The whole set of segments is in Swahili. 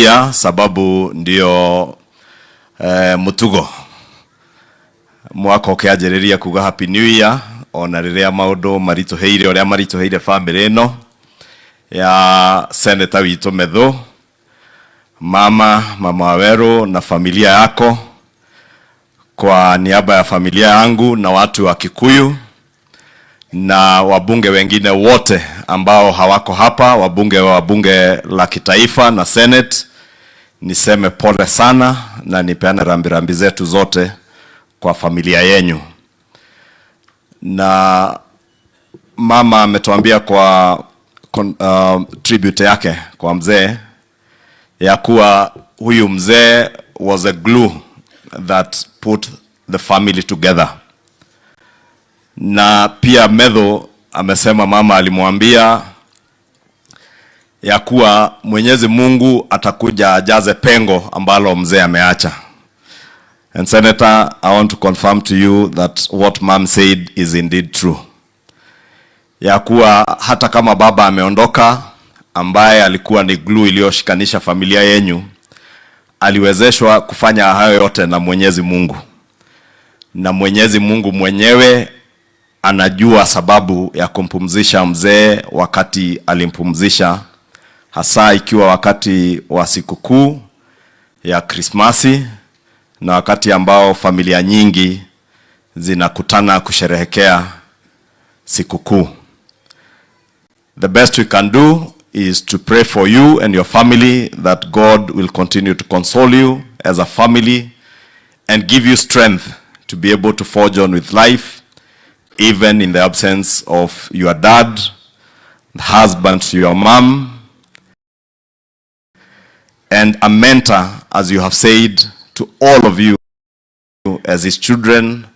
Year sababu ndio mutugo mwaka ukianjiriria kuga Happy New Year ona riria maundu marituheire oria marituheire family no ya Senator witu Medho, mama Waweru na familia yako. Kwa niaba ya familia yangu na watu wa Kikuyu na wabunge wengine wote ambao hawako hapa, wabunge wa bunge la kitaifa na Senate, niseme pole sana na nipeane rambirambi zetu zote kwa familia yenu. Na mama ametuambia kwa tribute yake kwa mzee ya kuwa huyu mzee was a glue that put the family together. Na pia Medho amesema mama alimwambia ya kuwa Mwenyezi Mungu atakuja ajaze pengo ambalo mzee ameacha. And Senator, I want to confirm to you that what mom said is indeed true. Ya kuwa hata kama baba ameondoka, ambaye alikuwa ni glue iliyoshikanisha familia yenu, aliwezeshwa kufanya hayo yote na Mwenyezi Mungu. Na Mwenyezi Mungu mwenyewe anajua sababu ya kumpumzisha mzee wakati alimpumzisha, hasa ikiwa wakati wa sikukuu ya Krismasi na wakati ambao familia nyingi zinakutana kusherehekea sikukuu. The best we can do is to pray for you and your family that God will continue to console you as a family and give you strength to be able to forge on with life, even in the absence of your dad, the husband to your mom, and a mentor, as you have said, to all of you as his children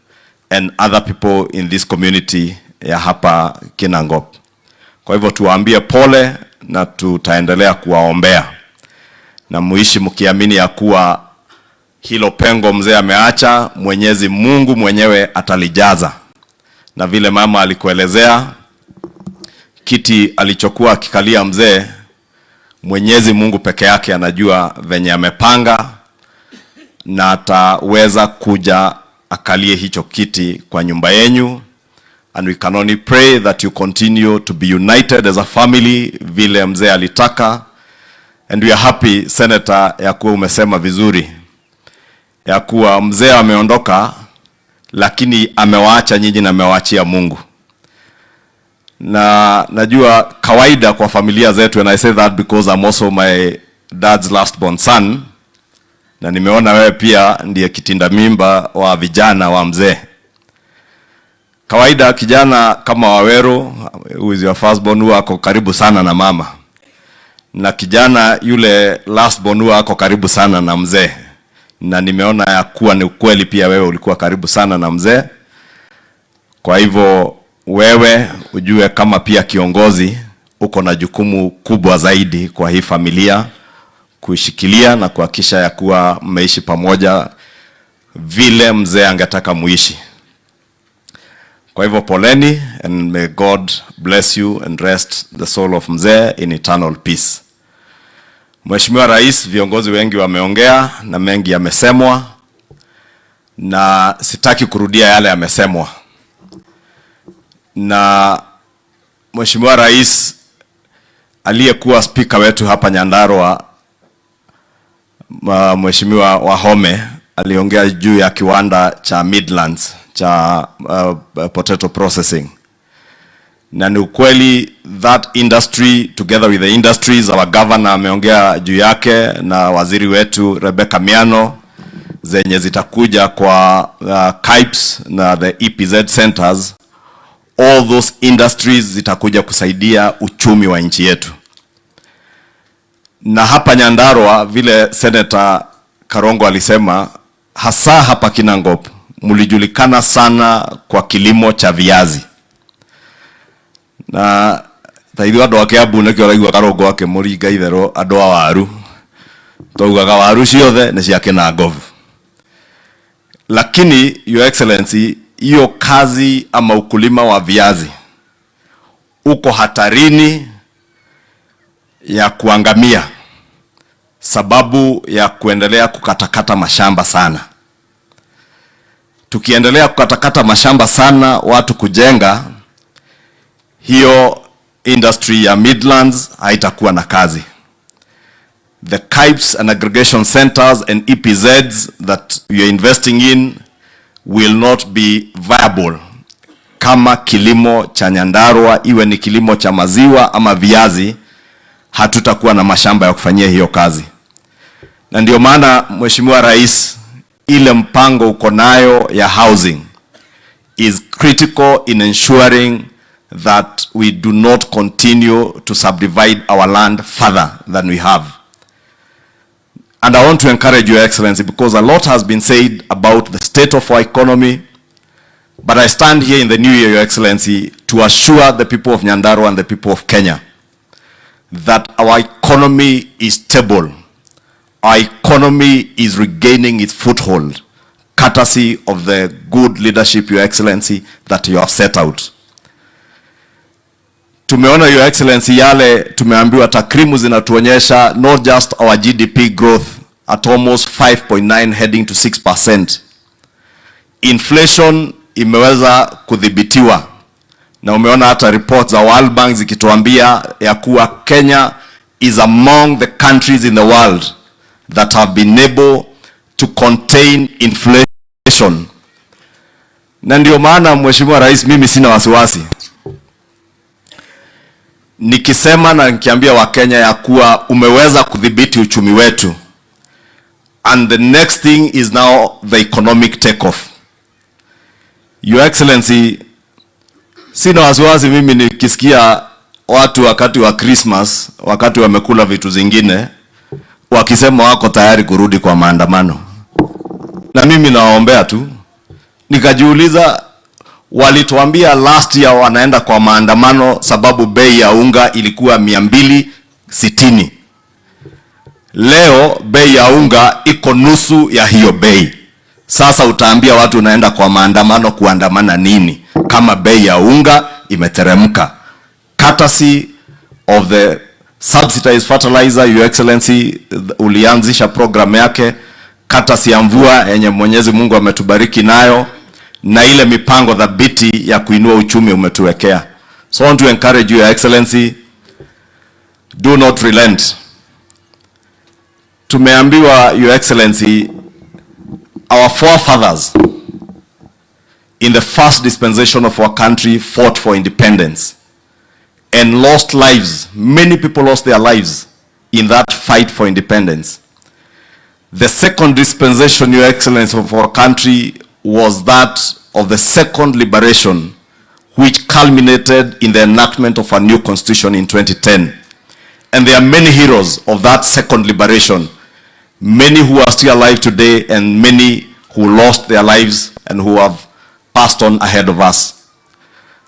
and other people in this community ya hapa Kinangop. Kwa hivyo tuwaambie pole na tutaendelea kuwaombea. Na muishi mkiamini ya kuwa hilo pengo mzee ameacha, Mwenyezi Mungu mwenyewe atalijaza. Na vile mama alikuelezea, kiti alichokuwa akikalia mzee, Mwenyezi Mungu peke yake anajua venye amepanga na ataweza kuja akalie hicho kiti kwa nyumba yenu. And we can only pray that you continue to be united as a family vile mzee alitaka. And we are happy, Senator, ya kuwa umesema vizuri ya kuwa mzee ameondoka lakini amewaacha nyinyi na amewaachia Mungu. Na najua kawaida kwa familia zetu, and I say that because I'm also my dad's last born son, na nimeona wewe pia ndiye kitinda mimba wa vijana wa mzee. Kawaida kijana kama Waweru, who is your first born, huwa ako karibu sana na mama. Na kijana yule last born huwa ako karibu sana na mzee. Na nimeona ya kuwa ni ukweli pia wewe ulikuwa karibu sana na mzee. Kwa hivyo wewe ujue kama pia kiongozi uko na jukumu kubwa zaidi kwa hii familia, kuishikilia na kuhakikisha ya kuwa mmeishi pamoja vile mzee angetaka muishi. Kwa hivyo poleni, and may God bless you and rest the soul of mzee in eternal peace. Mheshimiwa Rais, viongozi wengi wameongea na mengi yamesemwa, na sitaki kurudia yale yamesemwa. Na Mheshimiwa Rais aliyekuwa speaker wetu hapa Nyandarua, Mheshimiwa Wahome, aliongea juu ya kiwanda cha Midlands cha potato processing. Na ni ukweli that industry together with the industries, our governor ameongea juu yake na waziri wetu Rebecca Miano, zenye zitakuja kwa KIPES na the EPZ centers. All those industries zitakuja kusaidia uchumi wa nchi yetu. Na hapa Nyandarua vile Senator Karongo alisema, hasa hapa Kinangop mulijulikana sana kwa kilimo cha viazi. Na taithwa ndo AJAABU nekio raigwa Karongo ake muringa ithero andu a waru. Tougaga waru ciothe ni cia Kinangop. Lakini Your Excellency, hiyo kazi ama ukulima wa viazi uko hatarini ya kuangamia sababu ya kuendelea kukatakata mashamba sana. Tukiendelea kukatakata mashamba sana, watu kujenga, hiyo industry ya Midlands haitakuwa na kazi. The KIPES and aggregation centers and EPZs that we are investing in will not be viable kama kilimo cha Nyandarua, iwe ni kilimo cha maziwa ama viazi, hatutakuwa na mashamba ya kufanyia hiyo kazi. Na ndio maana Mheshimiwa Rais, ile mpango uko nayo ya housing is critical in ensuring that we do not continue to subdivide our land further than we have. And I want to encourage Your Excellency, because a lot has been said about the state of our economy, but I stand here in the new year, Your Excellency, to assure the people of Nyandarua and the people of Kenya that our economy is stable. Our economy is regaining its foothold, courtesy of the good leadership, Your Excellency, that you have set out. Tumeona, Your Excellency, yale tumeambiwa takrimu zinatuonyesha not just our GDP growth at almost 5.9 heading to 6%. Inflation imeweza kudhibitiwa. Na umeona hata reports za World Bank zikituambia ya kuwa Kenya is among the countries in the world that have been able to contain inflation. Na ndio maana Mheshimiwa Rais, mimi sina wasiwasi nikisema na nikiambia Wakenya ya kuwa umeweza kudhibiti uchumi wetu, and the next thing is now the economic takeoff. Your Excellency, sina wasiwasi mimi nikisikia watu wakati wa Christmas, wakati wamekula vitu zingine, wakisema wako tayari kurudi kwa maandamano. Na mimi nawaombea tu. Nikajiuliza, walituambia last year wanaenda kwa maandamano sababu bei ya unga ilikuwa 260. Leo bei ya unga iko nusu ya hiyo bei. Sasa utaambia watu unaenda kwa maandamano kuandamana nini kama bei ya unga imeteremka? Courtesy of the subsidized fertilizer, Your Excellency, ulianzisha program yake, courtesy ya mvua yenye Mwenyezi Mungu ametubariki nayo, na ile mipango dhabiti ya kuinua uchumi umetuwekea. So I want to encourage you, Your Excellency, do not relent. Tumeambiwa, Your Excellency, our forefathers in the first dispensation of our country fought for independence and lost lives. Many people lost their lives in that fight for independence. The second dispensation, Your Excellency, of our country was that of the second liberation, which culminated in the enactment of a new constitution in 2010. And there are many heroes of that second liberation, many who are still alive today and many who lost their lives and who have passed on ahead of us.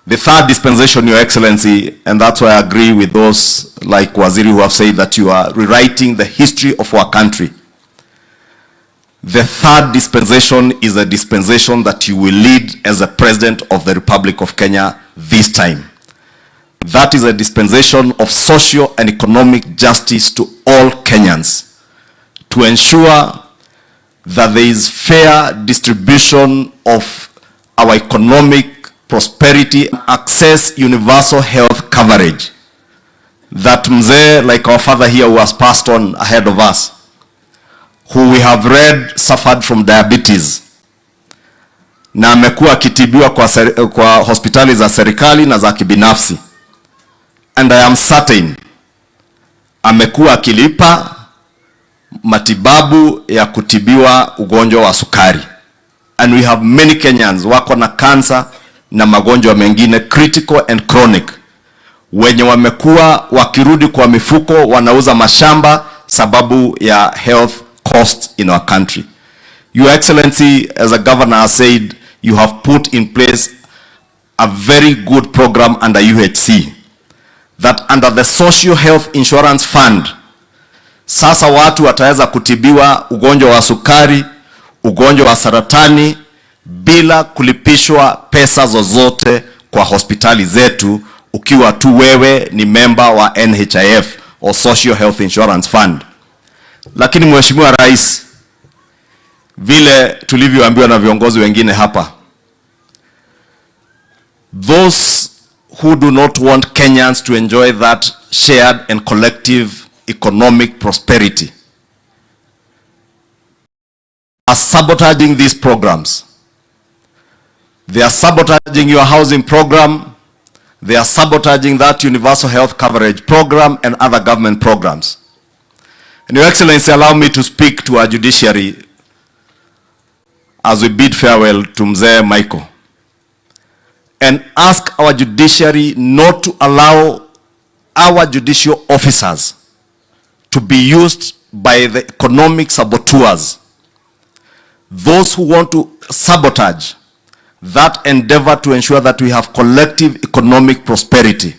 The third dispensation, Your Excellency, and that's why I agree with those like Waziri who have said that you are rewriting the history of our country. The third dispensation is a dispensation that you will lead as the President of the Republic of Kenya this time. That is a dispensation of social and economic justice to all Kenyans, to ensure that there is fair distribution of our economic prosperity, access universal health coverage, that mzee like our father here who has passed on ahead of us, who we have read suffered from diabetes, na amekuwa akitibiwa kwa hospitali za serikali na za kibinafsi, and I am certain amekuwa akilipa matibabu ya kutibiwa ugonjwa wa sukari. And we have many Kenyans wako na cancer na magonjwa mengine critical and chronic, wenye wamekuwa wakirudi kwa mifuko wanauza mashamba sababu ya health costs in our country. Your Excellency, as a governor has said, you have put in place a very good program under UHC, that under the Social Health Insurance Fund, sasa watu wataweza kutibiwa ugonjwa wa sukari, ugonjwa wa saratani, bila kulipishwa pesa zozote kwa hospitali zetu, ukiwa tu wewe ni member wa NHIF or Social Health Insurance Fund. Lakini Mheshimiwa Rais, vile tulivyoambiwa na viongozi wengine hapa, those who do not want Kenyans to enjoy that shared and collective economic prosperity are sabotaging these programs. They are sabotaging your housing program. They are sabotaging that universal health coverage program and other government programs. And Your Excellency, allow me to speak to our judiciary as we bid farewell to Mzee Michael, and ask our judiciary not to allow our judicial officers to be used by the economic saboteurs, those who want to sabotage that endeavor to ensure that we have collective economic prosperity.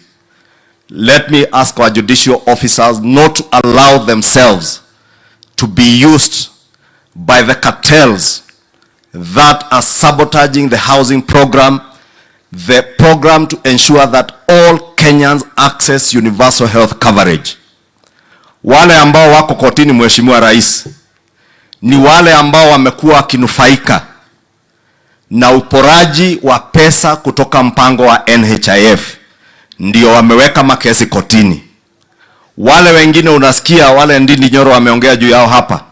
Let me ask our judicial officers not to allow themselves to be used by the cartels that are sabotaging the housing program, the program to ensure that all Kenyans access universal health coverage. Wale ambao wako kotini, Mheshimiwa Rais, ni wale ambao wamekuwa wakinufaika na uporaji wa pesa kutoka mpango wa NHIF, ndio wameweka makesi kotini. Wale wengine unasikia, wale Ndindi Nyoro wameongea juu yao hapa,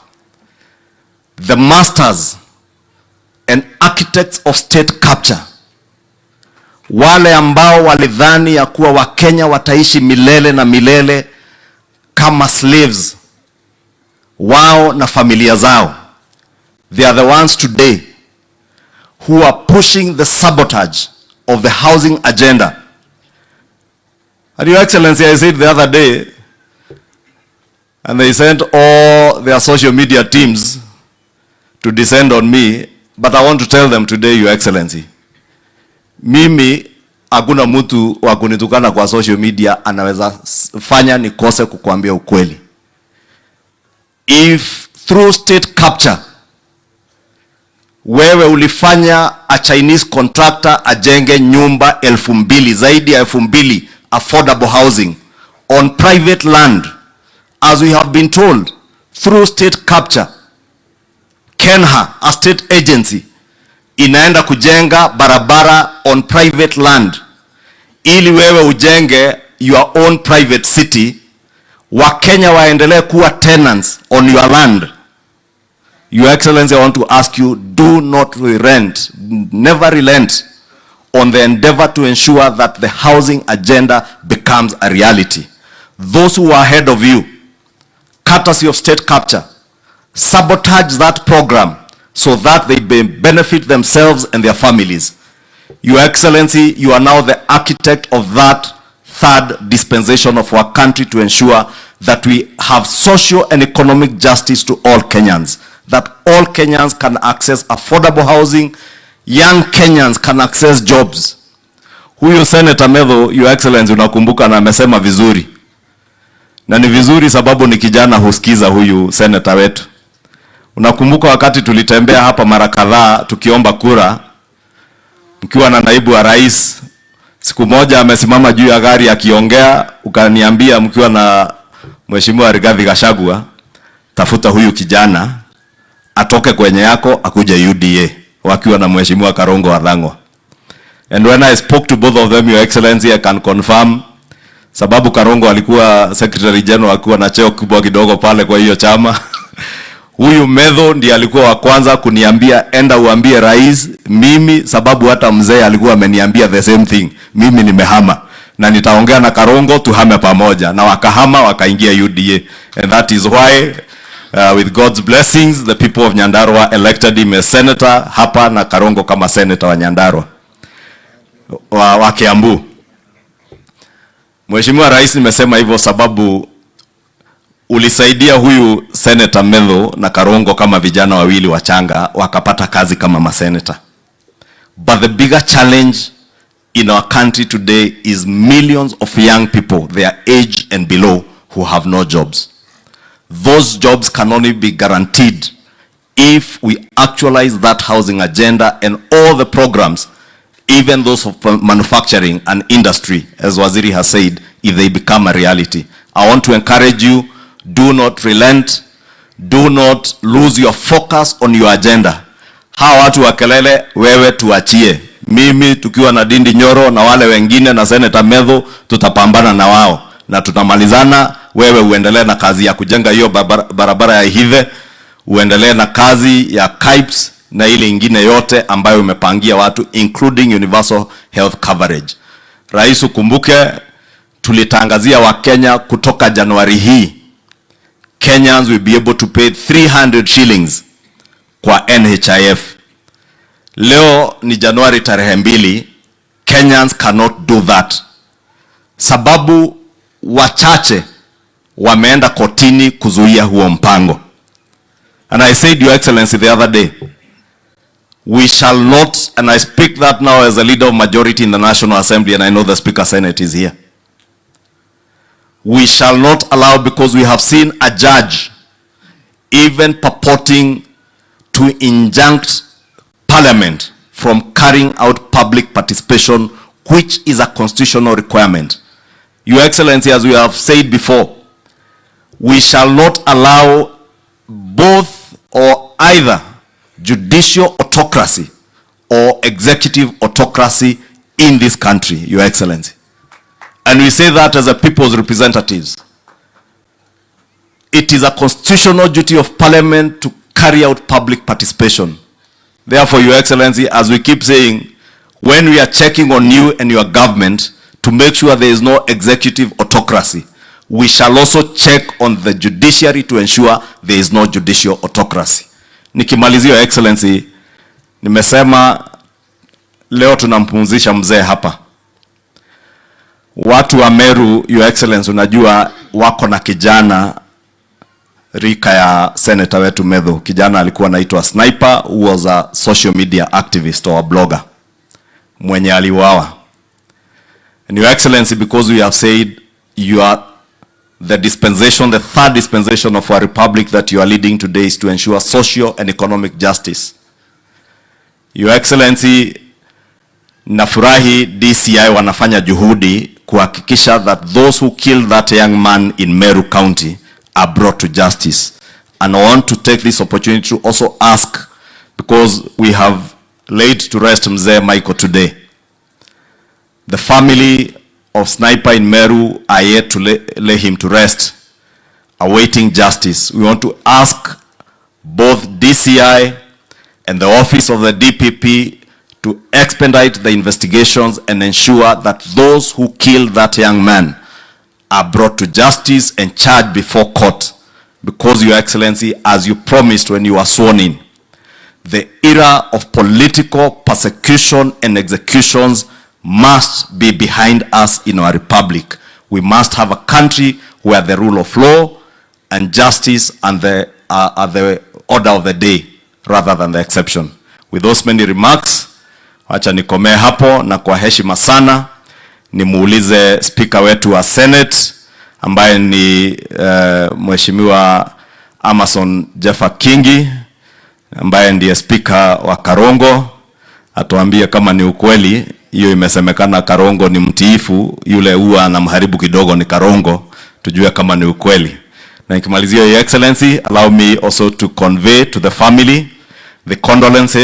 the masters and architects of state capture, wale ambao walidhani ya kuwa Wakenya wataishi milele na milele kama slaves wao na familia zao. They are the ones today who are pushing the sabotage of the housing agenda. And Your Excellency, I said the other day, and they sent all their social media teams to descend on me, but I want to tell them today, Your Excellency, mimi hakuna mtu wa kunitukana kwa social media anaweza fanya nikose kukuambia ukweli. If through state capture wewe ulifanya a Chinese contractor ajenge nyumba 2,000, zaidi ya 2,000 affordable housing on private land, as we have been told, through state capture, Kenha, a state agency, inaenda kujenga barabara on private land ili wewe ujenge your own private city, Wakenya waendelee kuwa tenants on your land. Your Excellency, I want to ask you, do not relent, never relent on the endeavor to ensure that the housing agenda becomes a reality. Those who are ahead of you, courtesy of state capture, sabotage that program so that they benefit themselves and their families. Your Excellency, you are now the architect of that third dispensation of our country to ensure that we have social and economic justice to all Kenyans, that all Kenyans can access affordable housing, young Kenyans can access jobs. Huyu Senator Medho, Your Excellency, unakumbuka na amesema vizuri. Na ni vizuri sababu ni kijana husikiza huyu senator wetu. Unakumbuka wakati tulitembea hapa mara kadhaa tukiomba kura, mkiwa na naibu wa rais, siku moja amesimama juu ya gari akiongea, ukaniambia mkiwa na Mheshimiwa Rigathi Gachagua, tafuta huyu kijana atoke kwenye yako akuje UDA, wakiwa na Mheshimiwa Karongo Wadhangwa. And when I spoke to both of them, Your Excellency, I can confirm, sababu Karongo alikuwa Secretary General, alikuwa na cheo kubwa kidogo pale kwa hiyo chama. Huyu Medho ndiye alikuwa wa kwanza kuniambia enda uambie rais mimi, sababu hata mzee alikuwa ameniambia the same thing, mimi nimehama na nitaongea na Karongo tuhame pamoja, na wakahama wakaingia UDA. And that is why with God's blessings the people of Nyandarua elected him as senator hapa, na Karongo kama senator wa Nyandarua wa Kiambu. Mheshimiwa Rais, nimesema hivyo sababu ulisaidia huyu Senator Medho na Karongo kama vijana wawili wachanga wakapata kazi kama maseneta. But the bigger challenge in our country today is millions of young people, their age and below, who have no jobs. Those jobs can only be guaranteed if we actualize that housing agenda and all the programs, even those of manufacturing and industry, as Waziri has said, if they become a reality. I want to encourage you, do not relent. Do not lose your focus on your agenda. Hawa watu wa kelele wewe tuachie. Mimi tukiwa na Dindi Nyoro na wale wengine na Senator Medho tutapambana na wao na tutamalizana. Wewe uendelee na kazi ya kujenga hiyo barabara ya Hithe, uendelee na kazi ya KIPES na ile ingine yote ambayo umepangia watu, including universal health coverage. Rais, ukumbuke tulitangazia wa Kenya kutoka Januari hii Kenyans will be able to pay 300 shillings kwa NHIF. Leo ni Januari tarehe 2, Kenyans cannot do that. Sababu wachache wameenda kotini kuzuia huo mpango. And I said, Your Excellency, the other day, we shall not, and I speak that now as a leader of majority in the National Assembly, and I know the Speaker Senate is here. We shall not allow, because we have seen a judge even purporting to injunct Parliament from carrying out public participation, which is a constitutional requirement. Your Excellency, as we have said before, we shall not allow both or either judicial autocracy or executive autocracy in this country, Your Excellency. And we say that as a people's representatives. It is a constitutional duty of Parliament to carry out public participation. Therefore, Your Excellency, as we keep saying, when we are checking on you and your government to make sure there is no executive autocracy, we shall also check on the judiciary to ensure there is no judicial autocracy. Nikimalizia, Your Excellency, nimesema leo tunampumzisha mzee hapa. Watu wa Meru, Your Excellency, unajua wako na kijana rika ya Senator wetu Medho. Kijana alikuwa anaitwa Sniper, who was a social media activist or a blogger, mwenye aliuawa. And Your Excellency, because we have said you are the dispensation, the third dispensation of our republic that you are leading today is to ensure social and economic justice. Your Excellency, nafurahi DCI wanafanya juhudi kuhakikisha that those who killed that young man in Meru County are brought to justice. And I want to take this opportunity to also ask, because we have laid to rest Mzee Michael today. The family of Sniper in Meru are yet to lay him to rest, awaiting justice. We want to ask both DCI and the office of the DPP to expedite the investigations and ensure that those who killed that young man are brought to justice and charged before court. Because, Your Excellency, as you promised when you were sworn in, the era of political persecution and executions must be behind us in our republic. We must have a country where the rule of law and justice and are the order of the day rather than the exception. With those many remarks, acha nikomee hapo, na kwa heshima sana nimuulize speaker wetu wa Senate ambaye ni Mheshimiwa Amason Jeffa Kingi, ambaye ndiye speaker wa Karongo, atuambie kama ni ukweli hiyo imesemekana Karongo ni mtiifu, yule huwa anamharibu kidogo ni Karongo, tujue kama ni ukweli. Na nikimalizia, Your Excellency, allow me also to convey to the family the condolences